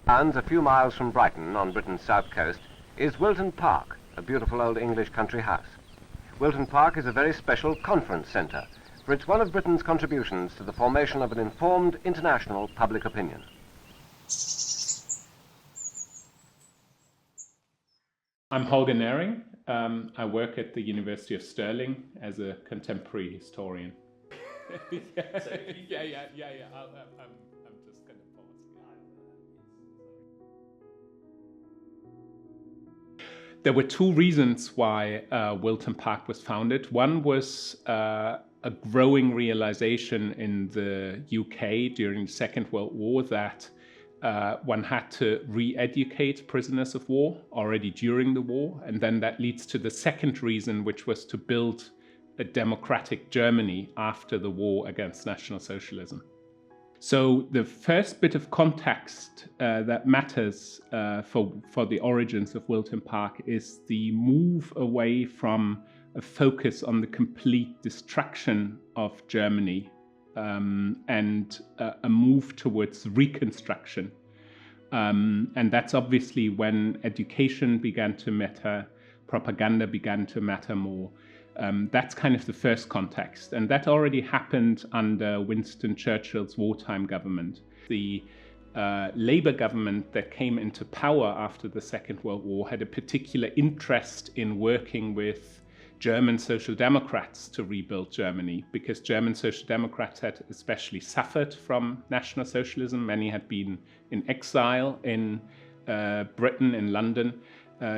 And a few miles from Brighton, on Britain's south coast, is Wilton Park, a beautiful old English country house. Wilton Park is a very special conference centre, for it's one of Britain's contributions to the formation of an informed international public opinion. I'm Holger Nehring. I work at the University of Stirling as a contemporary historian. I'm just going to pause. There were two reasons why Wilton Park was founded. One was a growing realization in the UK during the Second World War that one had to re-educate prisoners of war already during the war. And then that leads to the second reason, which was to build a democratic Germany after the war against National Socialism. So the first bit of context that matters for the origins of Wilton Park is the move away from a focus on the complete destruction of Germany and a move towards reconstruction. And that's obviously when education began to matter, propaganda began to matter more. That's kind of the first context. And that already happened under Winston Churchill's wartime government. The Labour government that came into power after the Second World War had a particular interest in working with German Social Democrats to rebuild Germany, because German Social Democrats had especially suffered from National Socialism. Many had been in exile in Britain, in London,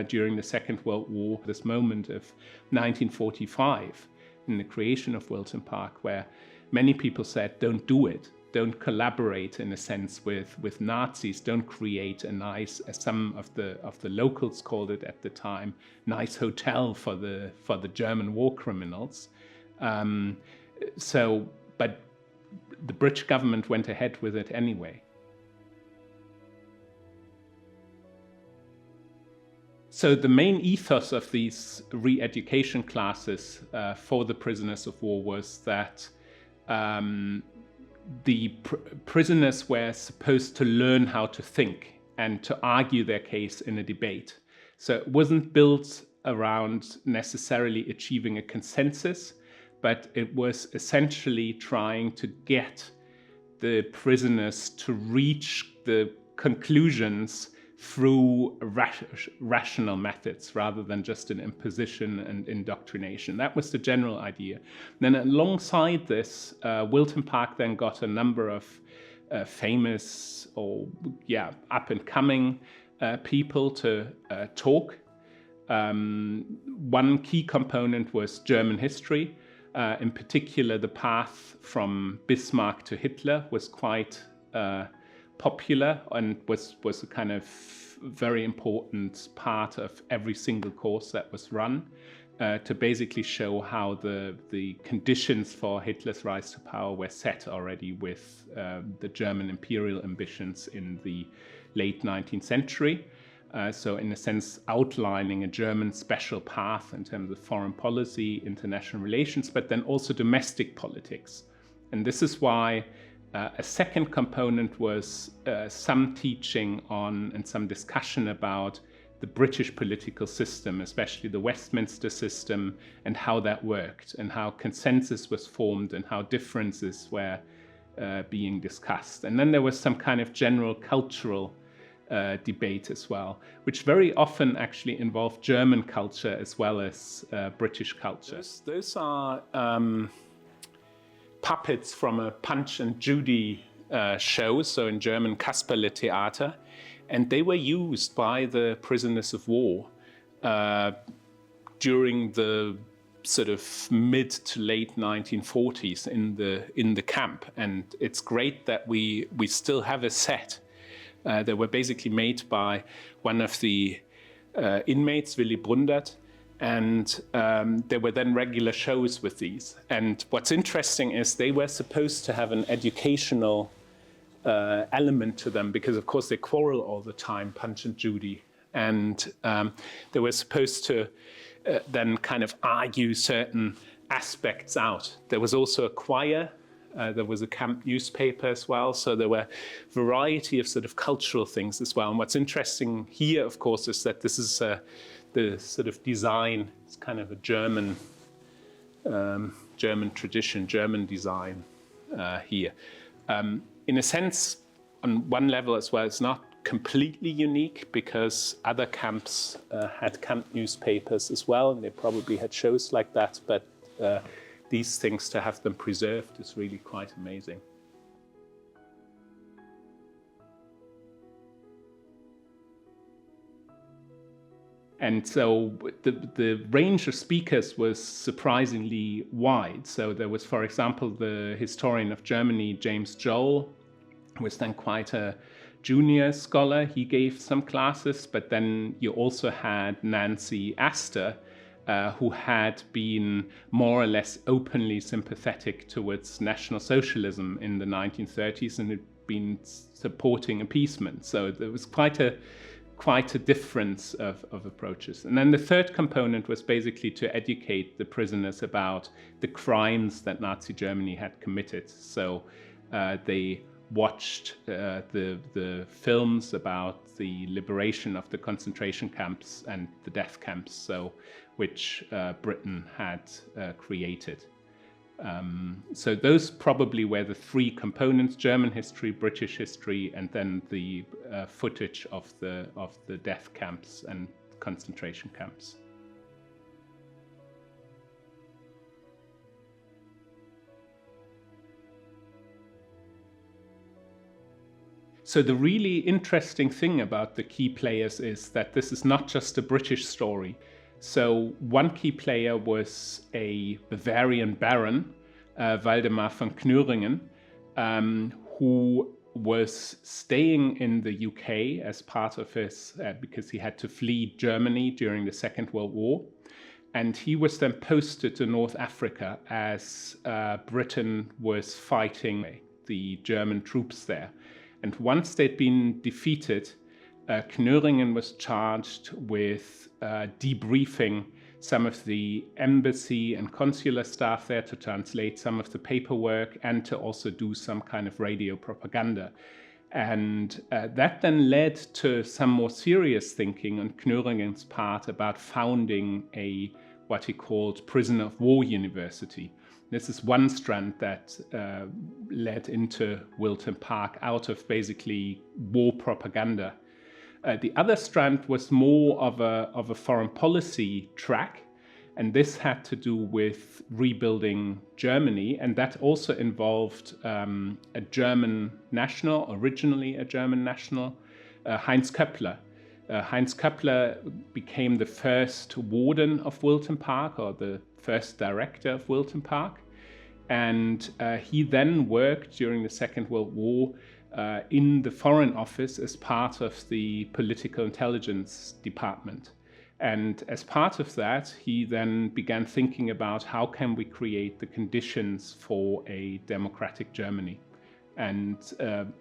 during the Second World War. This moment of 1945, in the creation of Wilton Park, where many people said, don't do it. Don't collaborate in a sense with Nazis. Don't create a nice, as some of the locals called it at the time, nice hotel for the German war criminals. But the British government went ahead with it anyway. So the main ethos of these re-education classes for the prisoners of war was that the prisoners were supposed to learn how to think and to argue their case in a debate. So it wasn't built around necessarily achieving a consensus, but it was essentially trying to get the prisoners to reach the conclusions through rational methods rather than just an imposition and indoctrination. That was the general idea. Then alongside this, Wilton Park then got a number of famous or up-and-coming people to talk. One key component was German history. In particular, the path from Bismarck to Hitler was quite popular and was a kind of very important part of every single course that was run to basically show how the conditions for Hitler's rise to power were set already with the German imperial ambitions in the late 19th century. So in a sense, outlining a German special path in terms of foreign policy, international relations, but then also domestic politics. And this is why a second component was some teaching on and some discussion about the British political system, especially the Westminster system, and how that worked, and how consensus was formed, and how differences were being discussed. And then there was some kind of general cultural debate as well, which very often actually involved German culture as well as British culture. Those are puppets from a Punch and Judy show, so in German Kasperle-Theater, and they were used by the prisoners of war during the sort of mid to late 1940s in the camp. And it's great that we still have a set. They were basically made by one of the inmates, Willy Brundert, and there were then regular shows with these. And what's interesting is they were supposed to have an educational element to them, because of course they quarrel all the time, Punch and Judy. And they were supposed to then kind of argue certain aspects out. There was also a choir There was a camp newspaper as well. So there were a variety of sort of cultural things as well. And what's interesting here, of course, is that this is the sort of design. It's kind of a German tradition, German design here. In a sense, on one level as well, it's not completely unique because other camps had camp newspapers as well, and they probably had shows like that, but these things, to have them preserved, is really quite amazing. And so the range of speakers was surprisingly wide. So there was, for example, the historian of Germany, James Joel, who was then quite a junior scholar. He gave some classes, but then you also had Nancy Astor, who had been more or less openly sympathetic towards National Socialism in the 1930s and had been supporting appeasement. So there was quite a difference of approaches. And then the third component was basically to educate the prisoners about the crimes that Nazi Germany had committed. So they watched the films about the liberation of the concentration camps and the death camps, so which Britain had created. So those probably were the three components: German history, British history, and then the footage of the death camps and concentration camps. So the really interesting thing about the key players is that this is not just a British story. So one key player was a Bavarian baron, Waldemar von Knöringen, who was staying in the UK as part of his, because he had to flee Germany during the Second World War. And he was then posted to North Africa as Britain was fighting the German troops there. And once they'd been defeated, Knöringen was charged with debriefing some of the embassy and consular staff there, to translate some of the paperwork and to also do some kind of radio propaganda. And that then led to some more serious thinking on Knöringen's part about founding what he called prisoner of war university. This is one strand that led into Wilton Park out of basically war propaganda. The other strand was more of a foreign policy track, and this had to do with rebuilding Germany, and that also involved a German national, originally a German national, Heinz Köppler. Heinz Köppler became the first warden of Wilton Park, or the first director of Wilton Park, and he then worked during the Second World War in the Foreign Office as part of the Political Intelligence Department. And as part of that, he then began thinking about how can we create the conditions for a democratic Germany. And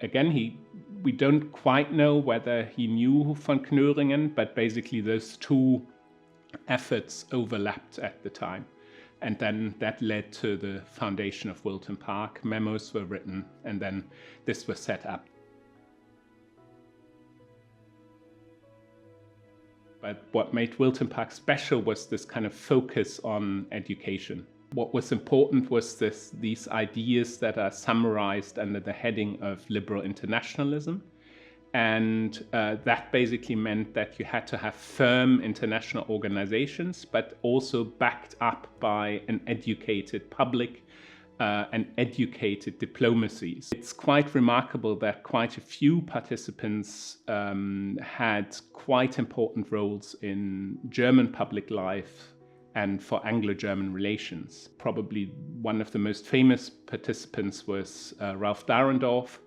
again, we don't quite know whether he knew von Knöringen, but basically those two efforts overlapped at the time. And then that led to the foundation of Wilton Park. Memos were written, and then this was set up. But what made Wilton Park special was this kind of focus on education. What was important was these ideas that are summarized under the heading of liberal internationalism. And that basically meant that you had to have firm international organizations, but also backed up by an educated public and educated diplomacies. It's quite remarkable that quite a few participants had quite important roles in German public life and for Anglo-German relations. Probably one of the most famous participants was Ralph Dahrendorf,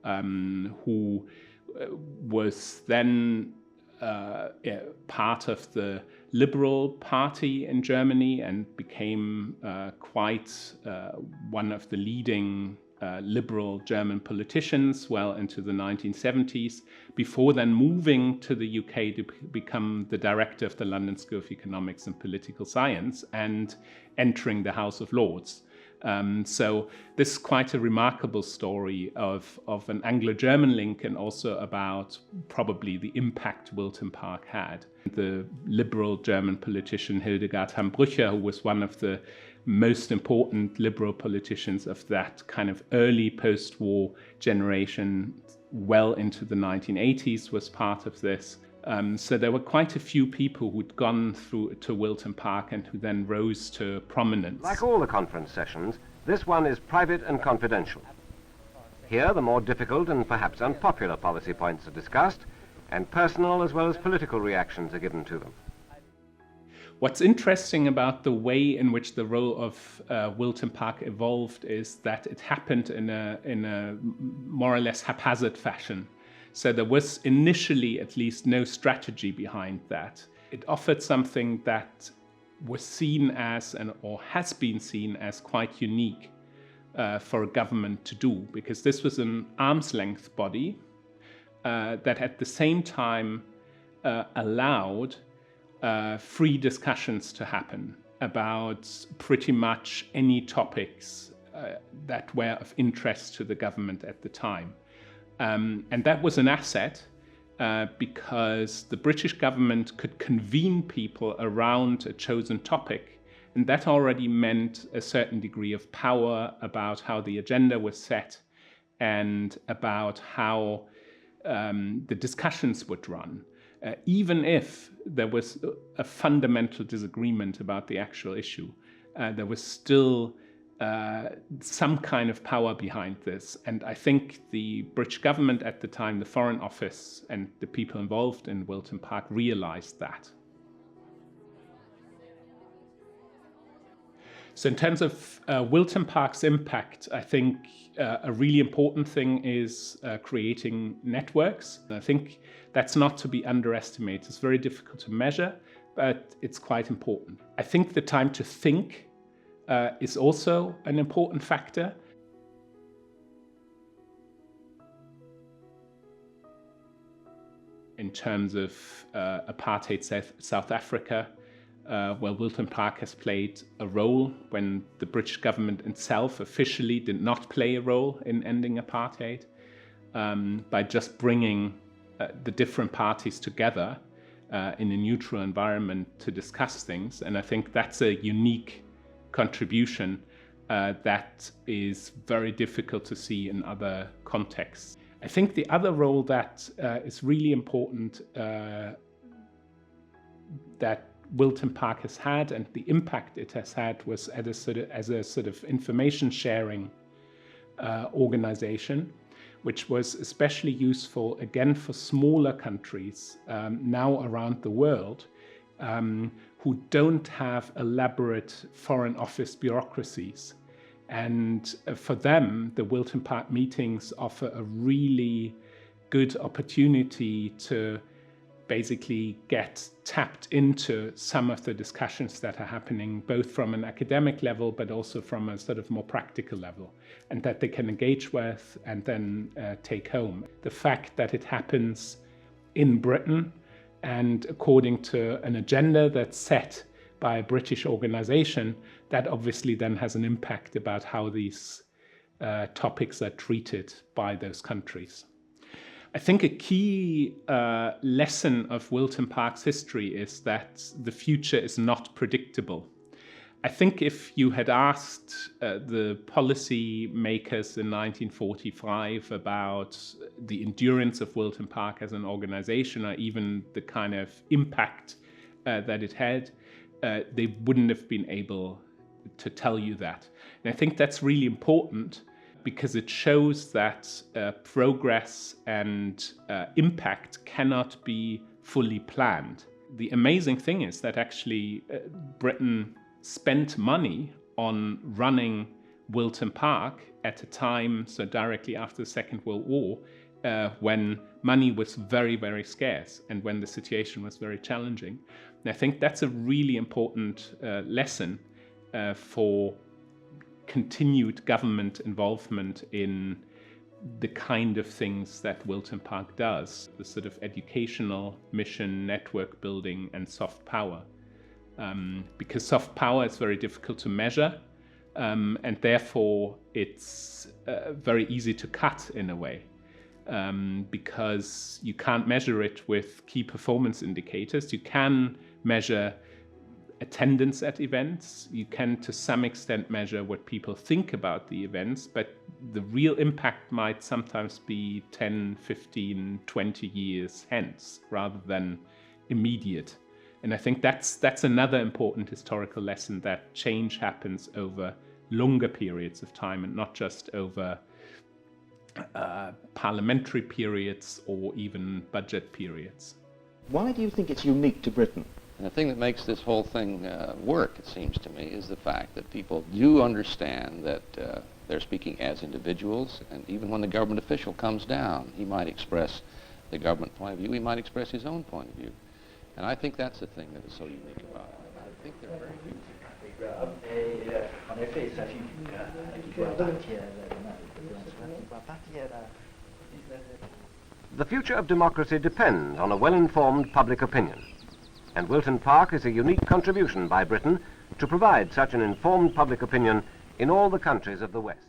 who was then part of the Liberal Party in Germany and became quite one of the leading liberal German politicians well into the 1970s, before then moving to the UK to become the director of the London School of Economics and Political Science and entering the House of Lords. So this is quite a remarkable story of an Anglo-German link, and also about probably the impact Wilton Park had. The liberal German politician Hildegard Hambrücher, who was one of the most important liberal politicians of that kind of early post-war generation, well into the 1980s, was part of this. So there were quite a few people who'd gone through to Wilton Park and who then rose to prominence. Like all the conference sessions, this one is private and confidential. Here, the more difficult and perhaps unpopular policy points are discussed, and personal as well as political reactions are given to them. What's interesting about the way in which the role of Wilton Park evolved is that it happened in a more or less haphazard fashion. So there was initially at least no strategy behind that. It offered something that was seen as, or has been seen as, quite unique for a government to do, because this was an arm's length body that at the same time allowed free discussions to happen about pretty much any topics that were of interest to the government at the time. And that was an asset because the British government could convene people around a chosen topic, and that already meant a certain degree of power about how the agenda was set and about how the discussions would run. Even if there was a fundamental disagreement about the actual issue, there was still some kind of power behind this. And I think the British government at the time, the Foreign Office and the people involved in Wilton Park realized that. So in terms of Wilton Park's impact, I think a really important thing is creating networks. I think that's not to be underestimated. It's very difficult to measure, but it's quite important. I think the time to think is also an important factor. In terms of apartheid South Africa, where Wilton Park has played a role when the British government itself officially did not play a role in ending apartheid, by just bringing the different parties together in a neutral environment to discuss things. And I think that's a unique contribution that is very difficult to see in other contexts. I think the other role that is really important that Wilton Park has had, and the impact it has had, was as a sort of information sharing organization, which was especially useful again for smaller countries now around the world who don't have elaborate Foreign Office bureaucracies. And for them, the Wilton Park meetings offer a really good opportunity to basically get tapped into some of the discussions that are happening, both from an academic level, but also from a sort of more practical level, and that they can engage with and then take home. The fact that it happens in Britain and according to an agenda that's set by a British organization, that obviously then has an impact about how these topics are treated by those countries. I think a key lesson of Wilton Park's history is that the future is not predictable. I think if you had asked the policy makers in 1945 about the endurance of Wilton Park as an organization, or even the kind of impact that it had, they wouldn't have been able to tell you that. And I think that's really important, because it shows that progress and impact cannot be fully planned. The amazing thing is that actually Britain spent money on running Wilton Park at a time, so directly after the Second World War, when money was very, very scarce and when the situation was very challenging. And I think that's a really important lesson for continued government involvement in the kind of things that Wilton Park does, the sort of educational mission, network building, and soft power. Because soft power is very difficult to measure, and therefore it's very easy to cut in a way, because you can't measure it with key performance indicators. You can measure attendance at events. You can, to some extent, measure what people think about the events, but the real impact might sometimes be 10, 15, 20 years hence, rather than immediate. And I think that's another important historical lesson, that change happens over longer periods of time and not just over parliamentary periods or even budget periods. Why do you think it's unique to Britain? And the thing that makes this whole thing work, it seems to me, is the fact that people do understand that they're speaking as individuals, and even when the government official comes down, he might express the government point of view, he might express his own point of view. And I think that's the thing that is so unique about it. I think they're very few. The future of democracy depends on a well-informed public opinion. And Wilton Park is a unique contribution by Britain to provide such an informed public opinion in all the countries of the West.